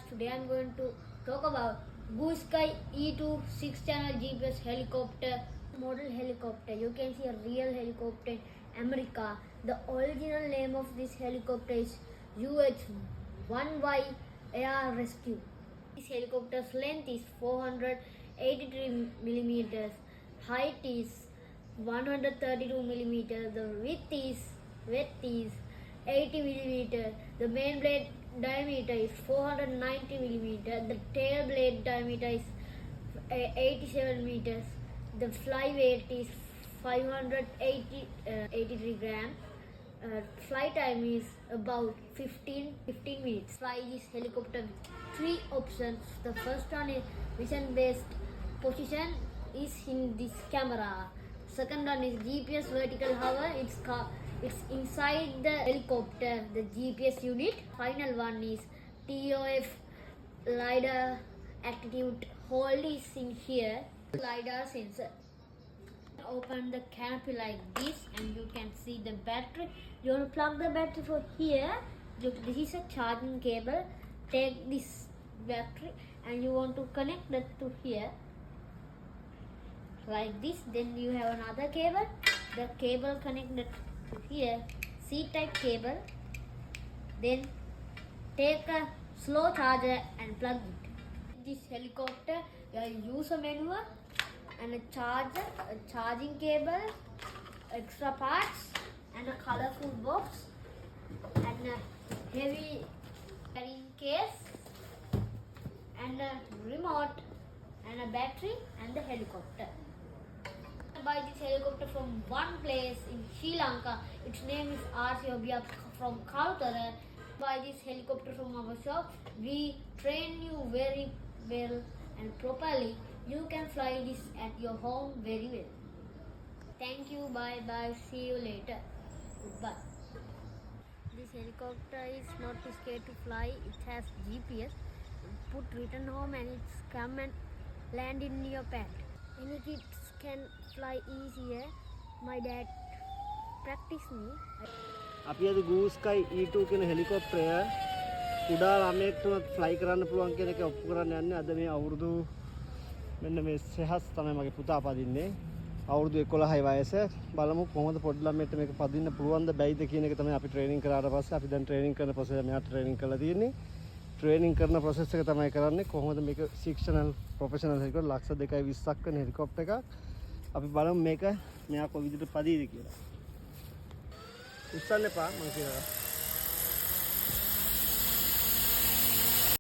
Today I'm going to talk about Goosky E2 6-channel GPS helicopter, model helicopter. You can see a real helicopter in America. The original name of this helicopter is UH-1Y Air Rescue. This helicopter's length is 483 millimeters, height is 132 millimeters, the width is 80 millimeters, the main blade diameter is 490 millimeters, the tail blade diameter is 87 meters, the fly weight is 583 grams. Flight time is about 15 minutes. Fly this helicopter with 3 options. The first one is vision based position is in this camera. Second one is GPS vertical hover. It's inside the helicopter, the GPS unit. Final one is TOF LiDAR altitude hold is in here. LiDAR sensor. Open the canopy like this and you can see the battery. You want to plug the battery for here. This is a charging cable. Take this battery and you want to connect that to here like this. Then you have another cable. The cable connected to here, C-type cable. Then take a slow charger and plug it. This helicopter, you have user manual and a charger, a charging cable, extra parts, and a colorful box, and a heavy carrying case, and a remote, and a battery, and the helicopter. I buy this helicopter from one place in Sri Lanka. Its name is RC from Kaltara. Buy this helicopter from our shop. We train you very well and properly. You can fly this at your home very well. Thank you. Bye bye. See you later. Goodbye. This helicopter is not scared to fly. It has GPS. Put return home and it's come and land in your pad. Any kids can fly easier. My dad practiced me. අපි අද Goosky E2 කියන හෙලිකොප්ටරය කුඩා ළමයෙක්ට fly කරන්න පුළුවන් කියන එක ඔප්පු කරන්න යන්නේ. අද මේ අවුරුදු මෙන්න මේ Sehas තමයි මගේ පුතා පදින්නේ. අවුරුදු 11යි වයස. බලමු කොහොමද පොඩි ළමයට මේක පදින්න පුළුවන්ද බැයිද කියන එක තමයි අපි ට්‍රේනින් කරාට පස්සේ අපි දැන් ට්‍රේනින් කරන ප්‍රොසෙස් එක මෙයා ට්‍රේනින් කරලා තියෙන්නේ. ට්‍රේනින් කරන ප්‍රොසෙස් එක තමයි කරන්නේ කොහොමද මේක 6-channel ප්‍රොෆෙෂනල් හෙලිකොප්ටර් ලක්ෂ 2.20ක් වෙන හෙලිකොප්ටර් එකක්. අපි බලමු මේක මෙයා කොයි විදිහට පදීද කියලා. උස්සන්න එපා මම කියලා.